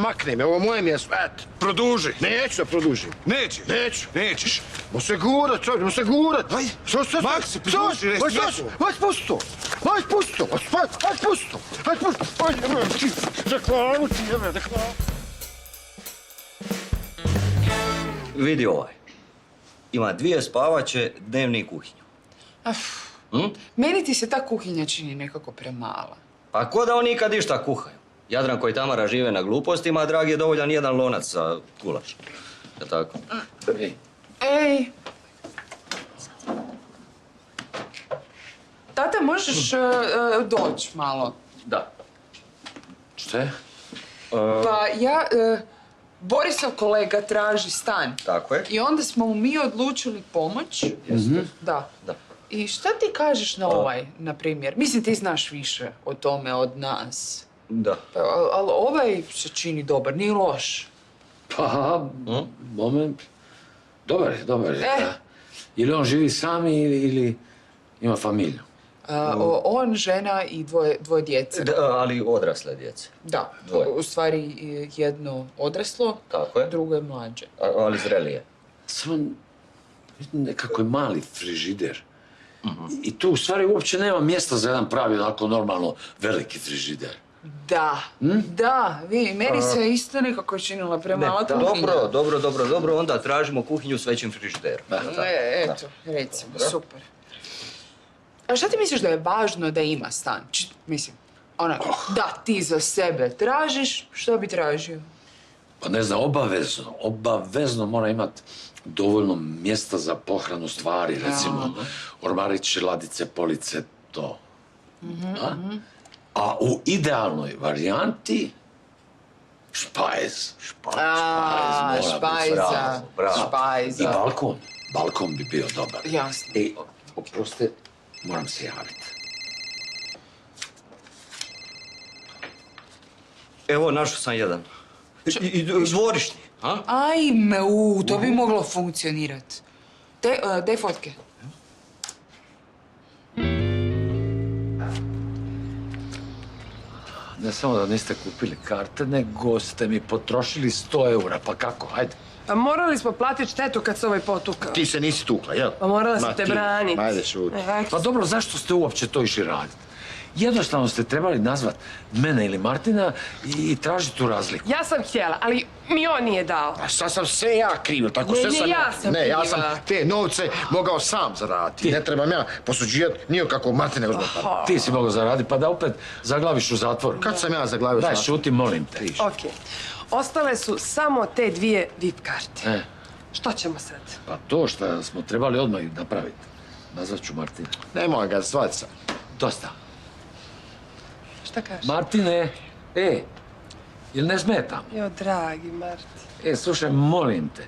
makni me, ovo je moje mjesto, eto. Produži. Neću da produžim. Nećeš? Neću. Nećeš. Mo se gurat, čovjek, mo se gurat. Aj, Maksi, produži, reci neko. Aj, pusti to. Aj, pusti to. Aj, pusti to. Aj, pusti to. Aj, jebe ti. Reklamu ti, jebe, reklamu. Vidi ovaj. Ima 2 spavače, dnevni i kuhinju. Meni ti se ta kuhinja čini nekako premala. Pa ko da oni nikad išta kuhaju? Jadranko i Tamara žive na glupostima, a Dragi je dovoljan jedan lonac sa gulaš. Je tako? Ej! Tata, možeš doći malo? Da. Šta je? Pa Borisov kolega traži stan. Tako je. I onda smo mu mi odlučili pomoć. Jeste? Da. Da. I šta ti kažeš na ovaj, na primjer? Mislim, ti znaš više o tome od nas. Da. Ali ovaj se čini dobar, nije loš. Pa, moment. Dobar je, dobar je. E. Da. Ili on živi sami ili ima familiju? On, žena i dvoje djece. Da, ali odrasle djece. Da, Dvoje. u stvari jedno odraslo, Tako je. drugo je mlađe. Ali zrelije. Samo nekako je mali frižider. I tu u stvari uopće nema mjesta za jedan pravi, onako normalno veliki frižider. Da, da, meni se isto nekako činila premala kuhinja. Dobro, onda tražimo kuhinju s većim frižiderom. Eto, recimo, super. A šta ti misliš da je važno da ima stan? Mislim, da ti za sebe tražiš, što bi tražio? Pa ne znam, obavezno mora imati dovoljno mjesta za pohranu stvari, recimo ormarići, ladice, police, to. A u idealnoj varijanti špajz. Špajza. I balkon bi bio dobar. Jasno. Oproste, moram se javiti. Evo, našao sam jedan. I dvorišni, a? Ajme, to bi moglo funkcionirat. Daj fotke. Ne samo da niste kupili karte, nego ste mi potrošili 100 eura, pa kako, hajde. Pa morali smo platiti štetu kad se ovaj potukao. Ti se nisi tukla, jel? Pa morala sam te braniti. Ajde, šuti. Pa dobro, zašto ste uopće to išli raditi? Jednostavno ste trebali nazvat mene ili Martina i tražiti tu razliku. Ja sam htjela, ali mi on nije dao. A sad sam sve ja kriv, tako sve sam ja sam Ne, ja kriva. sam te novce mogao sam zaraditi. Ne trebam ja posuđivati nije kako Martine uzme. Ti si mogao zaraditi, pa da opet zaglaviš u zatvoru. Kad sam ja zaglavio Daj, sam? šuti, molim te. Okej. Ostale su samo te 2 VIP karte. Što ćemo sad? Pa to što smo trebali odmah napraviti. Nazvat ću Martina. Nemoj ga zvati sad. Dosta. Šta kažeš? Martine, jel ne smetam? Jo, dragi Marti. Slušaj, molim te.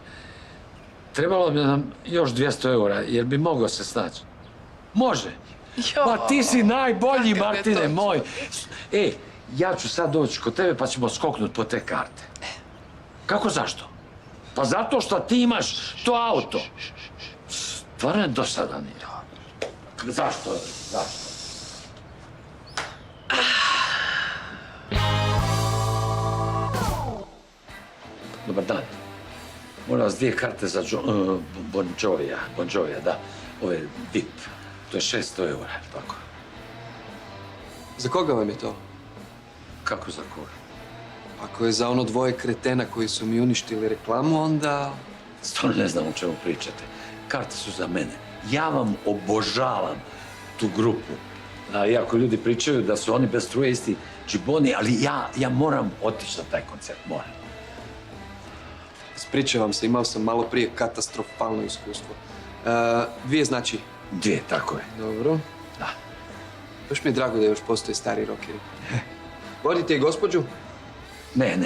Trebalo bi nam još 200 eura, jer bi mogao se snaći. Može. Pa ti si najbolji, Martine, moj. Ja ću sad doći kod tebe pa ćemo skoknuti po te karte. Kako zašto? Pa zato što ti imaš to auto. Stvarno je dosadan je. Zašto? Dobar dan. Molim vas 2 karte za Bon Jovija, da. Ove VIP. To je 600 eura, tako. Za koga vam je to? Kako za koga? Ako je za ono 2 kretena koji su mi uništili reklamu, onda... Stvarno ne znam o čemu pričate. Karte su za mene. Ja vam obožavam tu grupu. Iako ljudi pričaju da su oni bez struje isti džiboni, ali ja moram otići na taj koncert, moram. Ispričavam se, imao sam malo prije katastrofalno iskustvo. 2 znači? 2, tako je. Dobro. Da. Baš mi je drago da još postoje stari rockeri. Vodite i gospođu? Ne.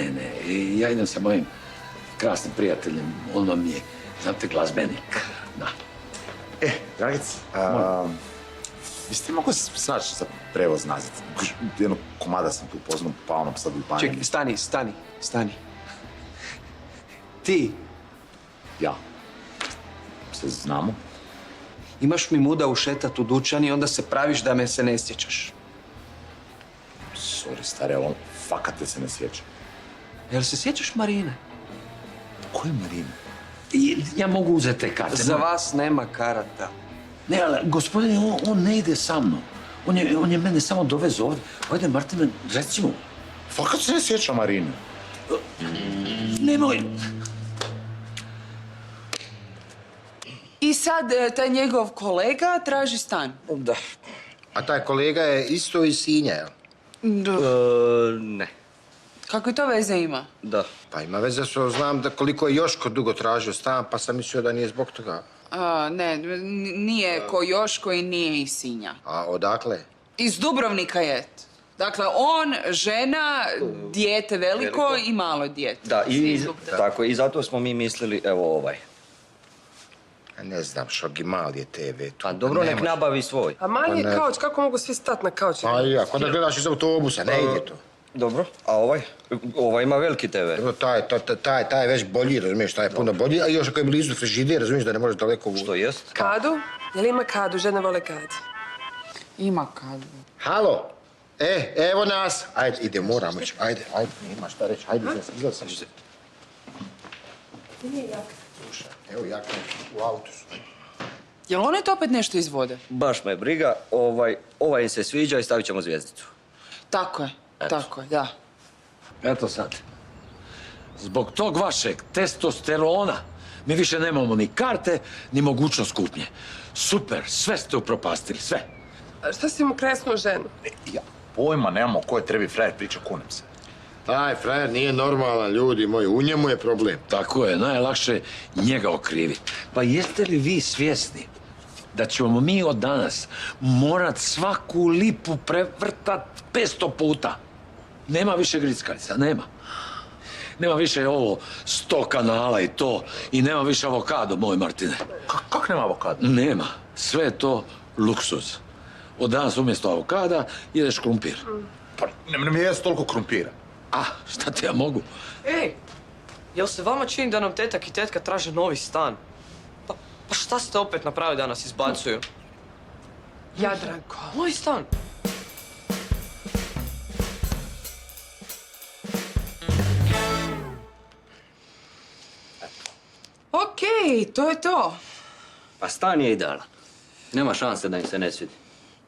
Ja idem sa mojim krasnim prijateljem. On vam je, znate, glazbenik. Da. Dragic, biste mogu se naći za prevoz nazad? Jednog komada sam tu upoznao, pa ono sad u Banjani. Čekaj, stani. Ti Ja. Se znamo? imaš mi muda ušetat u dućan i onda se praviš da me se ne sjećaš. Sorry, stare, ali fakat te se ne sjeća. Jel se sjećaš Marine? Koje Marine? Ja mogu uzeti te karte. Za vas nema karata. Ne, ali gospodine, on ne ide sa mnom. On je mene samo dovezao ovdje. Ajde, Martine, recimo. Fakat se ne sjeća Marine. Nemoj. I sad taj njegov kolega traži stan. Da. A taj kolega je isto iz Sinja, jel? Ne. Kako to veze ima? Da. Pa ima veze što znam da koliko je Joško dugo tražio stan, pa sam mislio da nije zbog toga. Ne, nije ko Joško i nije iz Sinja. A odakle? Iz Dubrovnika je. Dakle, on, žena, dijete veliko i malo dijete. Da, tako, i zato smo mi mislili, evo ovaj. A ne znam, Šogi, mali je TV tu. Pa dobro, nek Nema- nabavi svoj. A mali je Pa ne. kauč, kako mogu svi stati na kauč? Pa i ako da gledaš iz autobusa, ne ide to. Dobro, a ovaj? Ovaj ima veliki TV. Evo, taj je već bolji, razumiješ, taj je puno bolji, a još ako je blizu frižider, razumiješ da ne možeš daleko vući. Što jest? Kadu? Jel ima kadu? Žene vole kad. Ima kad. Halo? Evo nas. Ajde, ide, moramo ići. Ajde, nema šta reći. Ajde, izlazim. Slušaj, evo jaka u autu su. Jel one to opet nešto izvode? Baš me briga, ovaj im se sviđa i stavit ćemo zvjezdicu. Tako je, tako je, da. Eto sad. Zbog tog vašeg testosterona mi više nemamo ni karte, ni mogućnost kupnje. Super, sve ste upropastili, sve. A šta si mu kresnuo ženu? Ja pojma nemamo ko je trebi frajer priča, kunem se. Taj frajer nije normalan, ljudi moji, u njemu je problem. Tako je, najlakše njega okriviti. Pa jeste li vi svjesni da ćemo mi od danas morat svaku lipu prevrtat 500 puta? Nema više grickalica, nema. Nema više ovo 100 kanala i to, i nema više avokado, moj Martine. Kak nema avokado? Nema, sve je to luksuz. Od danas umjesto avokada jedeš krumpir. Pa ne mi jest toliko krumpira. A, šta ti ja mogu? Ej, jel se vama čini da nam tetak i tetka traže novi stan? Pa šta ste opet napravili da nas izbacuju? Jadranko. Moj stan. Okej, to je to. Pa stan je idealan. Nema šanse da im se ne svidi.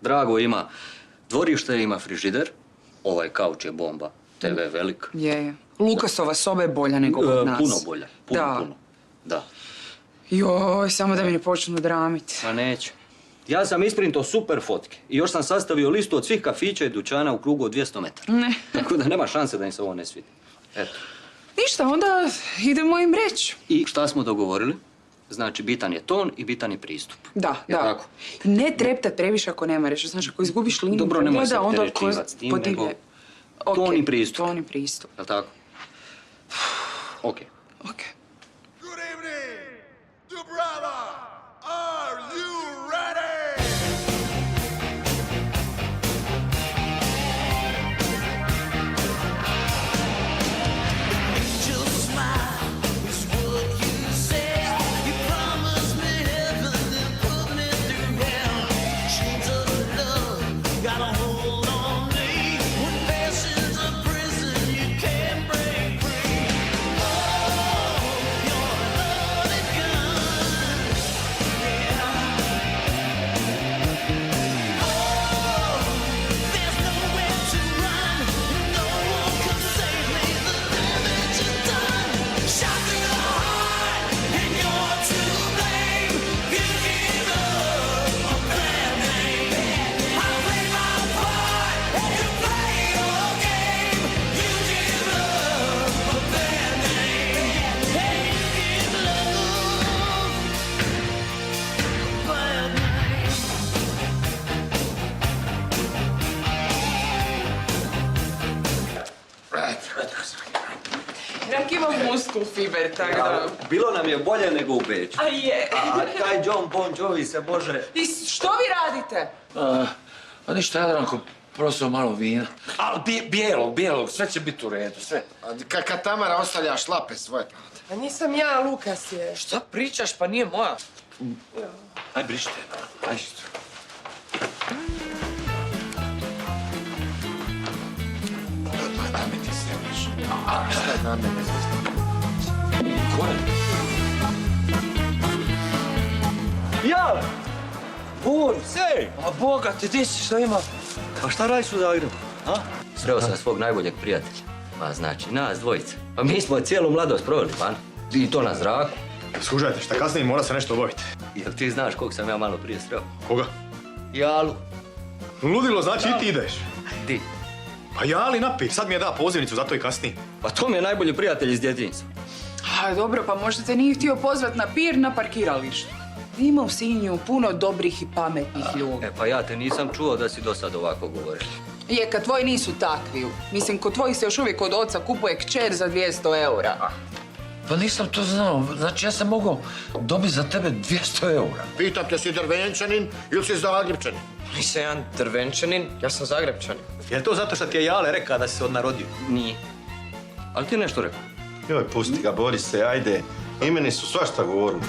Drago ima dvorište, ima frižider. Ovaj kauč je bomba. TV je velik. Je. Lukasova soba je bolja nego kod nas. Puno bolja. Puno. Da. Joj, samo da mi ne počnu dramit. Pa neće. Ja sam isprintao super fotke i još sam sastavio listu od svih kafića i dućana u krugu od 200 metara. Ne. Tako da nema šanse da im se ovo ne svidi. Eto. Ništa, onda idemo im reći. I šta smo dogovorili? Znači, bitan je ton i bitan je pristup. Da, Jel da. tako? Ne treptat previše ako nema reći. Znači, ako izgubiš liniju Dobro, nemoj se pogleda, onda opterećivat s tim, podivlje. nego Okej, ton i pristup. Ton i pristup. Jel tako? Okej. Okej. Good evening, Dubrava. Are you ready? Just smile is what you said. You promised me heaven and put me through hell. Chains of love got a hold on me. When passion's a prison you can't break free. Oh, you're a loaded gun. Yeah. Oh, there's nowhere to run. No one can save me. The damage is done. Shot through the heart, and you're to blame. You give up a bad name. I play my part, you play your game. You give up a bad name. Hey, you give love a bad name. Rak ima muskul fiber, tako da... Bilo nam je bolje nego u Beču. A je. A taj John Bon Jovi se može... I što vi radite? A ništa, Jadranko, prosio malo vina. Ali bijelog, sve će biti u redu, sve. Kad Tamara ostavlja šlape svoje. A nisam ja, Lukas je. Šta pričaš, pa nije moja. Aj, brište, aj. Ajme ti se više. Ko je? Ja! Boris! Ej! A Boga ti, di si šta ima? A šta radiš u Zagrebu? A? Sreo sam svog najboljeg prijatelja. Pa znači, nas dvojica. Pa mi smo cijelu mladost proveli, pa? I to na zraku. Skužajte, šta kasnije mora se nešto obaviti. Jel ti znaš kog sam ja malo prije sreo? Koga? Jalu. Ludilo, znači i ti ideš. Di? Pa Jali napi, sad mi je da pozivnicu, zato i kasnije. Pa to mi je najbolji prijatelj iz djetinjstva. A dobro, pa možda te nije htio pozvat na pir na parkiralištu. Ima u Sinju puno dobrih i pametnih ljudi. E pa ja te nisam čuo da si do sad ovako govorio. Je, kad tvoji nisu takvi. Mislim, kod tvojih se još uvijek od oca kupuje kćer za 200 eura. Pa nisam to znao. Znači, ja sam mogao dobiti za tebe 200 eura. Pitam te, si Drvenčanin ili si Zagrebčanin? Nisam ja Drvenčanin, ja sam Zagrebčanin. Je to zato što ti je Jale rekao da si se odnarodio? Nije. Ali ti je nešto rekao. Joj, pusti ga, Borise, ajde. I meni su svašta govorili.